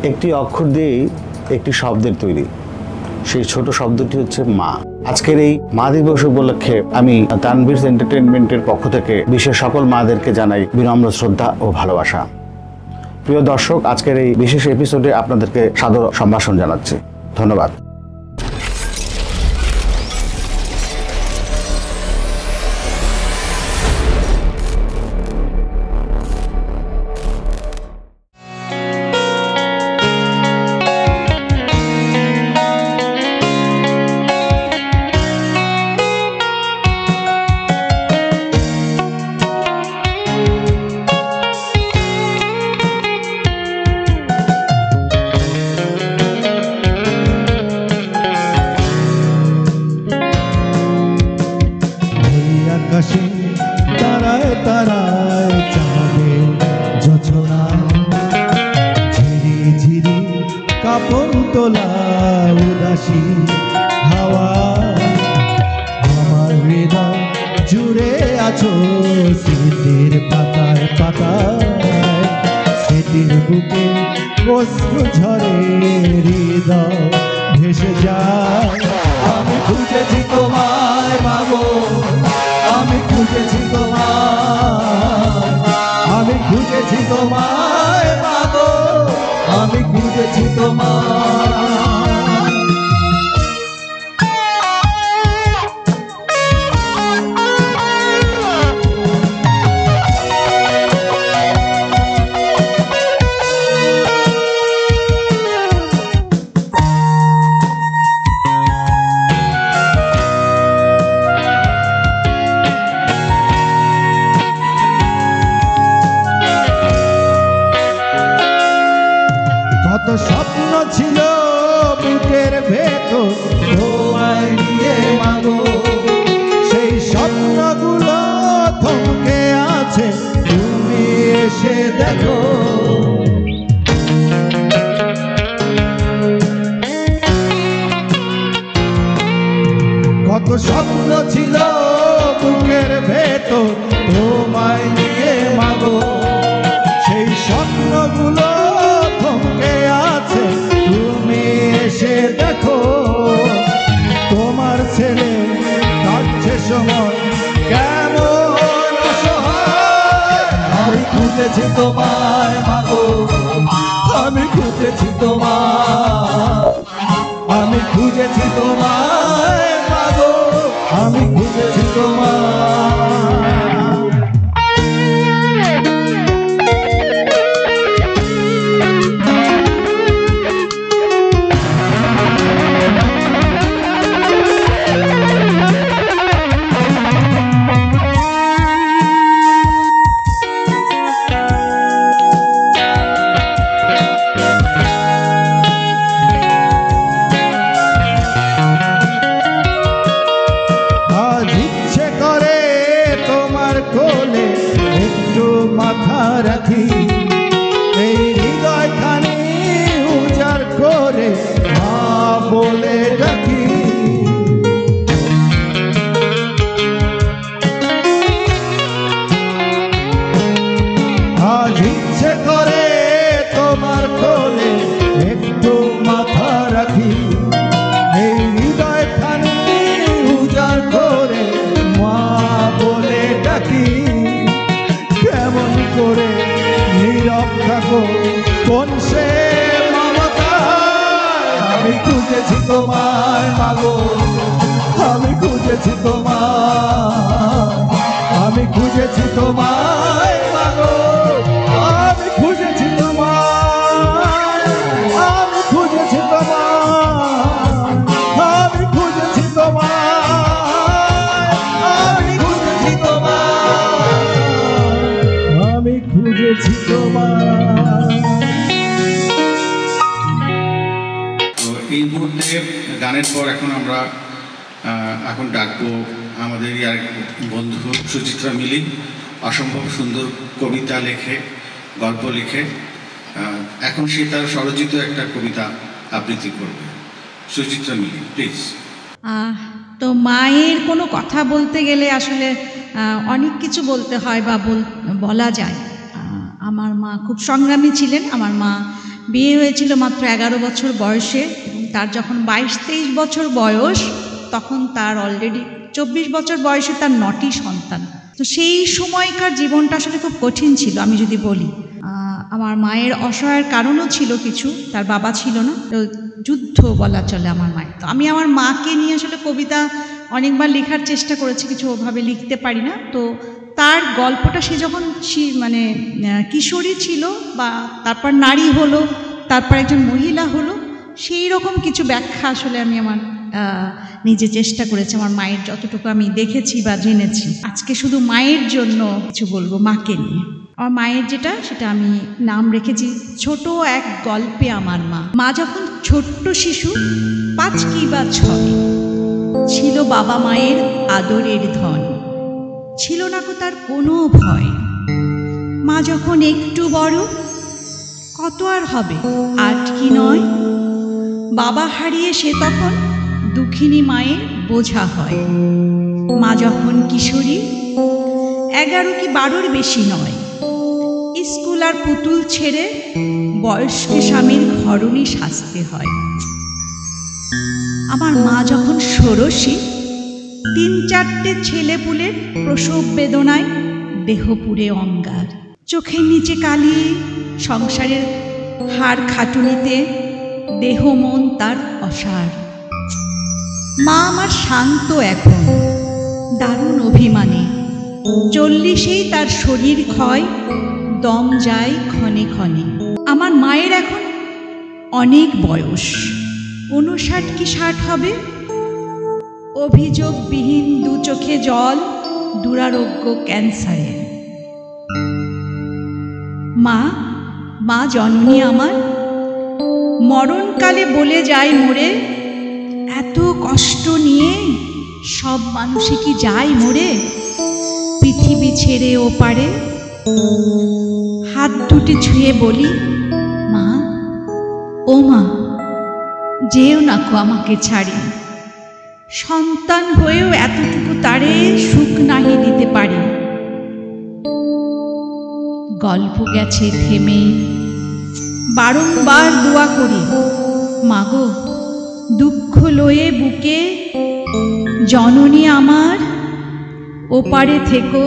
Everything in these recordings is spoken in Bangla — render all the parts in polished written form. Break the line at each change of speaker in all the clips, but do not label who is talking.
একটি অক্ষর দিয়েই একটি শব্দের তৈরি, সেই ছোট শব্দটি হচ্ছে মা। আজকের এই মা দিবস উপলক্ষে আমি তানভীর এন্টারটেইনমেন্টের পক্ষ থেকে বিশেষ সকল মাদেরকে জানাই বিনম্র শ্রদ্ধা ও ভালোবাসা। প্রিয় দর্শক, আজকের এই বিশেষ এপিসোডে আপনাদেরকে সাদর সম্ভাষণ জানাচ্ছি। ধন্যবাদ।
আকাশে তারায় তারায় চাঁদে যোছনা, ঝিরি ঝিরি কাপড় তোলা উদাসী হাওয়া, আমার হৃদয় জুড়ে আছো স্মৃতির পাতায় পাতায়, স্মৃতির বুকে অশ্রু ঝরে হৃদয় ভেসে যায়। আমি খুঁজেছি তোমায় মাগো, আমি খুঁজেছি তোমায়, আমি খুঁজেছি তোমায় মাগো, আমি খুঁজেছি তোমায়। কত স্বপ্ন ছিল বুকের ভেতর তোমায় নিয়ে মাগো, সেই স্বপ্নগুলো থমকে আছে, তুমি এসে দেখো। কত স্বপ্ন ছিল বুকের ভেতর তোমায় নিয়ে মাগো, সেই স্বপ্নগুলো থমকে আছে, তুমি এসে দেখো। তোমার ছেলে কাটছে সময় কেমন অসহায়, আমি খুঁজেছি তোমায় মাগো, আমি খুঁজেছি তোমায়, আমি খুঁজেছি তোমায় মাগো, আমি খুঁজেছি তোমায়। কোলে একটু মাথা রাখি, এই হৃদয়খানি উজাড় করে মা বলে ডাকি। আজ ইচ্ছে করে তোমার কোলে একটু মাথা রাখি, এই হৃদয়খানি উজাড় করে মা বলে ডাকি। কেমন করে নীরব থাকো কোন সে মমতা, আমি খুঁজেছি তোমায় মাগো, আমি খুঁজেছি তোমায়, আমি খুঁজেছি তোমায় মাগো, আমি খুঁজেছি তোমায়, আমি খুঁজেছি তোমায়, আমি খুঁজেছি তোমায়, আমি খুঁজেছি তোমায়, আমি খুঁজেছি তোমায়।
তো এই মুহূর্তে গানের পর এখন আমরা ডাকবো আমাদের আর বন্ধু সুচিত্রা মিলি, অসম্ভব সুন্দর কবিতা লেখে, গল্প লিখে, এখন সে তার স্বরচিত একটা কবিতা আবৃত্তি করবে। সুচিত্রা মিলি, প্লিজ।
তো মায়ের কোনো কথা বলতে গেলে আসলে অনেক কিছু বলতে হয় বা বলা যায়। আমার মা খুব সংগ্রামী ছিলেন। আমার মা বিয়ে হয়েছিল মাত্র 11 বছর বয়সে। তার যখন 22-23 বছর বয়স, তখন তার অলরেডি 24 বছর বয়সে তার 9টি সন্তান। তো সেই সময়কার জীবনটা আসলে খুব কঠিন ছিল। আমি যদি বলি, আমার মায়ের অসহায়ের কারণও ছিল কিছু, তার বাবা ছিল না, তো যুদ্ধ বলা চলে আমার মায়ের। তো আমি আমার মাকে নিয়ে আসলে কবিতা অনেকবার লেখার চেষ্টা করেছি, কিছু ওভাবে লিখতে পারি না। তো তার গল্পটা সে যখন মানে কিশোরী ছিল, বা তারপর নারী হলো, তারপর একজন মহিলা হলো, সেই রকম কিছু ব্যাখ্যা আসলে আমি আমার নিজে চেষ্টা করেছি, আমার মায়ের যতটুকু আমি দেখেছি বা জেনেছি। আজকে শুধু মায়ের জন্য কিছু বলবো, মাকে নিয়ে। আমার মায়ের যেটা, সেটা আমি নাম রেখেছি ছোট এক গল্পে আমার মা। মা যখন ছোট্ট শিশু, 5 কি বা 6, ছিল বাবা মায়ের আদরের ধন, ছিল না কো তার কোনো ভয়। মা যখন একটু বড়, কত আর হবে 8 কি 9, বাবা হারিয়ে সে তখন দুঃখিনী মায়ের বোঝা হয়। মা যখন কিশোরী, 11 কি 12-র বেশি নয়, স্কুল আর পুতুল ছেড়ে বয়স্ক স্বামীর ঘরণী সাজতে হয়। আমার মা যখন ষোড়শী, 3-4টে ছেলেপুলের প্রসব বেদনায় দেহ পুড়ে অঙ্গার, চোখের নিচে কালি, সংসারের হাড় খাটুনিতে দেহ মন তার অসার। মা আমার শান্ত এখন, দারুণ অভিমানী, 40-এই তার শরীর ক্ষয়, দম যায় ক্ষণে ক্ষণে। আমার মায়ের এখন অনেক বয়স, 59 কি 60 হবে। অভিযোগবিহীন 2 চোখে জল, দুরারোগ্য ক্যান্সারে। মা জননী আমার, মরণকালে বলে যায় মোরে, এত কষ্ট নিয়ে সব মানুষে কি যায় মোরে, পৃথিবী ছেড়ে ওপারে। হাত দুটি ছুঁয়ে বলি, মা, ও মা, যেও না কো আমাকে ছাড়ি, সন্তান হয়েও এতটুকু তারে সুখ নাহি দিতে পারি। গল্প গেছে থেমে, বারংবার দোয়া করি, মাগো দুঃখ লয়ে বুকে, জননী আমার ওপারে থেকো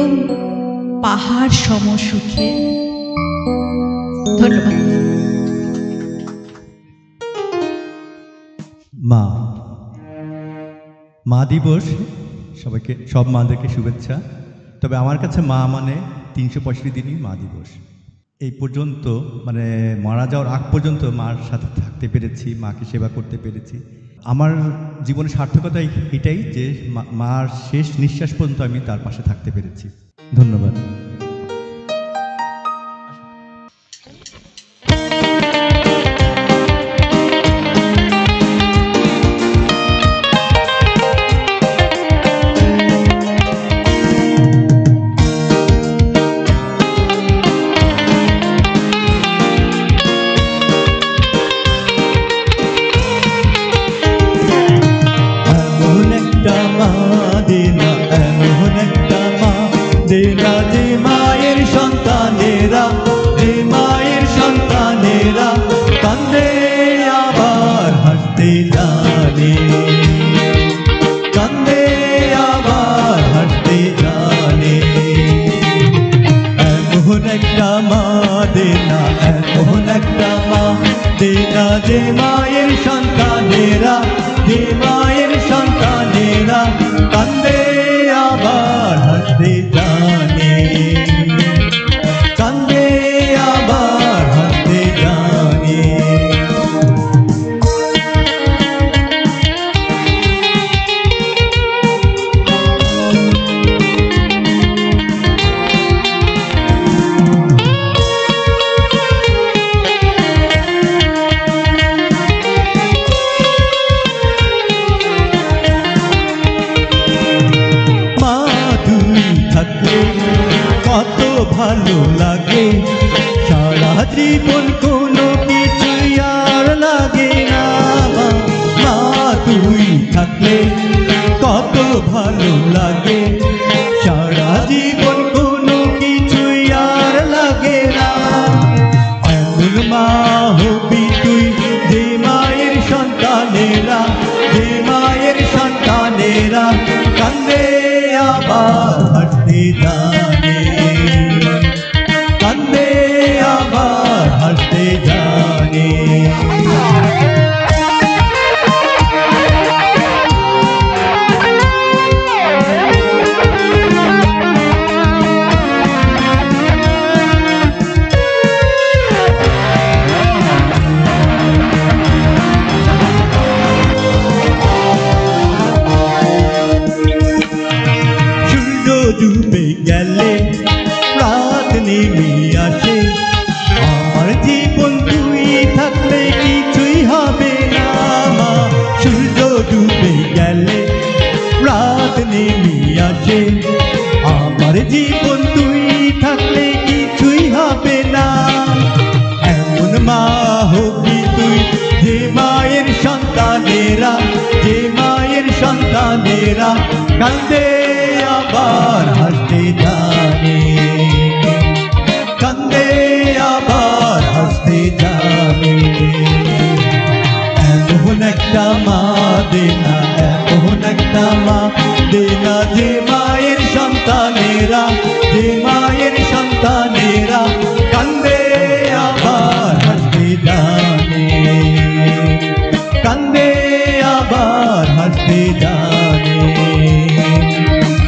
পাহাড় সম সুখে। ধন্যবাদ।
মা দিবস, সবাইকে, সব মাদেরকে শুভেচ্ছা। তবে আমার কাছে মা মানে 365 দিনই মা দিবস। এই পর্যন্ত, মানে মারা যাওয়ার আগ পর্যন্ত মার সাথে থাকতে পেরেছি, মাকে সেবা করতে পেরেছি। আমার জীবনের সার্থকতা এটাই যে মার শেষ নিঃশ্বাস পর্যন্ত আমি তার পাশে থাকতে পেরেছি। ধন্যবাদ।
যে মায়ের সন্তানেরা, যে মায়ের সন্তানেরা কান্দে আবার হাসতে জানে, কান্দে আবার হাসতে জানে। কত ভালো লাগে, সারা জীবন কোনো কিছুই আর লাগে না। মা তুই থাকলে কত ভালো লাগে, সারা জীবন কোনো কিছুই আর লাগে না। এমন মা হবি নেমে আসে, আমার জীবন তুই থাকলে কিছুই হবে না মা। সূর্য ডুবে গেলে রাত নেমে আসে, আমার জীবন তুই থাকলে কিছুই হবে না। এমন মা হবি তুই যে মায়ের সন্তানেরা, যে মায়ের সন্তানেরা কান্দে আবার হাসতে জানে, কান্দে আবার হাসতে জানে। এমন একটা মা দে না, এমন একটা মা দে না, যে মায়ের সন্তানেরা, যে মায়ের সন্তানেরা কান্দে আবার হাসতে জানে, কান্দে আবার হাসতে জানে,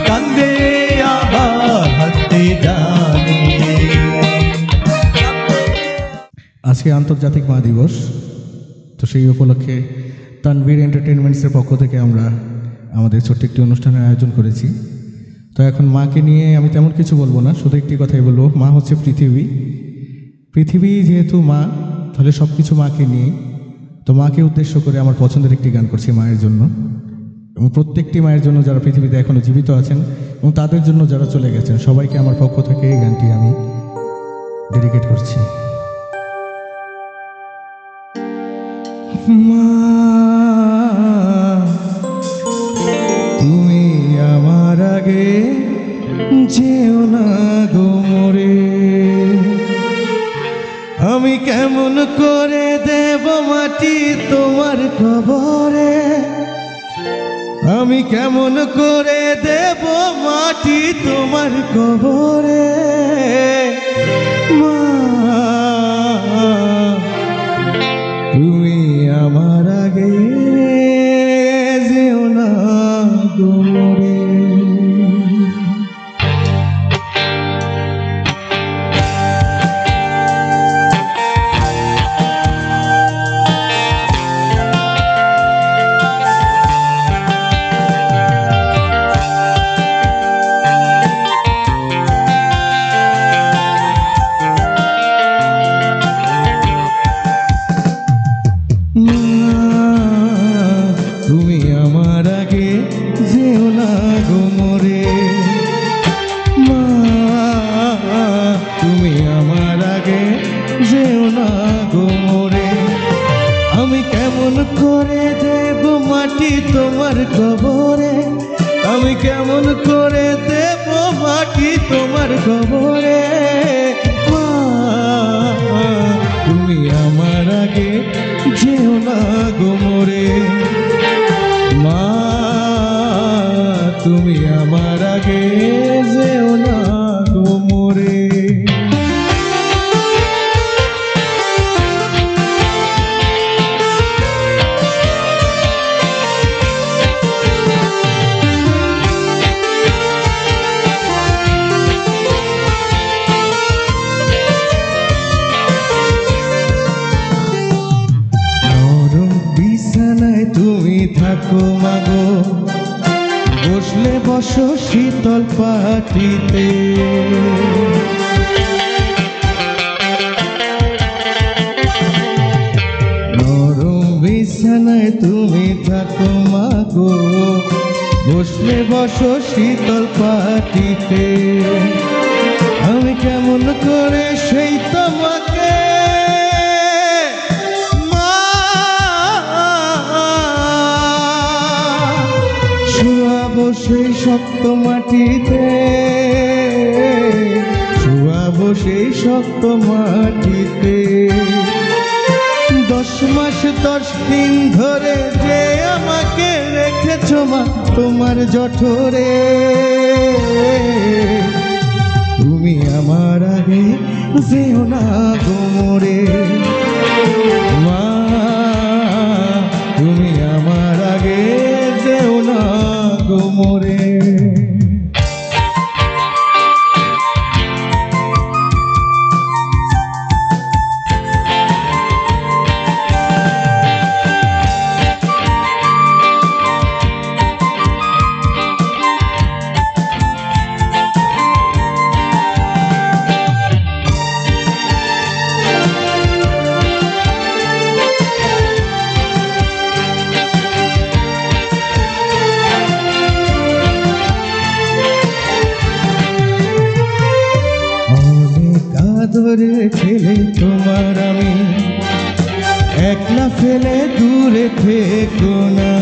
কান্দে আবার হাসতে জানে।
আজকে আন্তর্জাতিক মা দিবস, তো সেই উপলক্ষে তানভীর এন্টারটেনমেন্টসের পক্ষ থেকে আমরা আমাদের ছোট্ট একটি অনুষ্ঠানের আয়োজন করেছি। তো এখন মাকে নিয়ে আমি তেমন কিছু বলবো না, শুধু একটি কথাই বলবো, মা হচ্ছে পৃথিবী। পৃথিবী যেহেতু মা, তাহলে সব কিছু মাকে নিয়ে। তো মাকে উদ্দেশ্য করে আমার পছন্দের একটি গান করছি মায়ের জন্য, এবং প্রত্যেকটি মায়ের জন্য যারা পৃথিবীতে এখনও জীবিত আছেন এবং তাদের জন্য যারা চলে গেছেন, সবাইকে আমার পক্ষ থেকে এই গানটি আমি ডেডিকেট করছি। মা তুমি আমার আগে যেও না গো মোরে, আমি কেমন করে দেব মাটি তোমার কবরে, আমি কেমন করে দেব মাটি তোমার কবরে। মা তুমি আমার আগে যেও না গো মোরে। তুমি আমার আগে যেও না গো মোরে, মা তুমি আমার আগে যেও না গো মোরে, আমি কেমন করে দেব মাটি তোমার কবরে, আমি কেমন করে দেব মাটি তোমার কবরে। মা তুমি আমার আগে যেও না গো মোরে, মা তুমি আমার আগে যেও না গো মোরে। তুমি থাকো মাগো, বসলে বসো শীতল পাটিতে, নরম বিছানায় তুমি থাকো মাগো, বসলে বসো শীতল পাটিতে, আমি কেমন করে সেই তোমাকে সেই শক্ত মাটিতে, শুয়াবো সেই শক্ত মাটিতে। 10 মাস 10 দিন ধরে যে আমাকে রেখেছ মা তোমার জঠরে, তুমি আমার আগে যেও না গো মোরে, মা তুমি আমার আগে যেও না গো মোরে।
আদরে ছেলে তোমার আমি, একলা ফেলে দূরে থেকো না।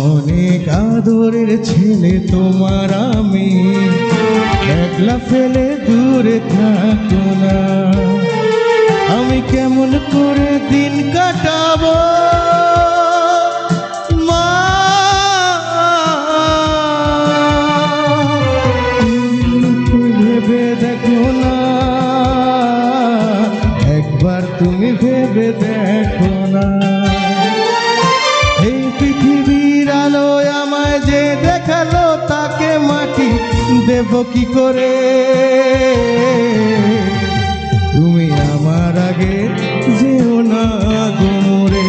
অনেক আদরের ছেলে তোমার আমি, একলা ফেলে দূরে থাকো না। আমি কেমন করে দিন কাটাবো মা, ভেবে দেখো না, একবার তুমি ভেবে দেখো না। এই পৃথিবীর আলোয় আমায় যে দেখালো, তাকে মাটি দেব কি করে? তুমি আমার আগে যেও না গো মোরে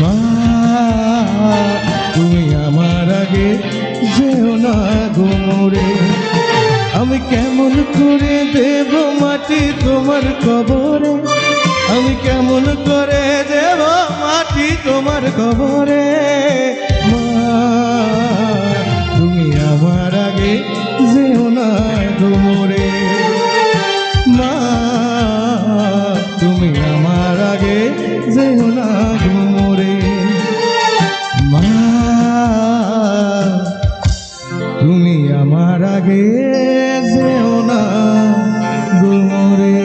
মা, তুমি আমার আগে যেও না গো মোরে। আমি কেমন করে দেব মাটি তোমার কবরে, আমি কেমন করে দেব মাটি তোমার কবরে মা, তুমি আমার আগে যেও না গো মোরে মা, তুমি আমার আগে যেও না গো মোরে মা, তুমি আমার আগে যেও না গো মোরে।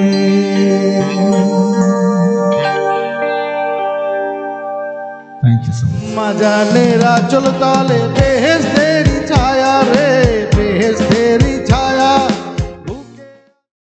মাজানের আচল তলে দেশ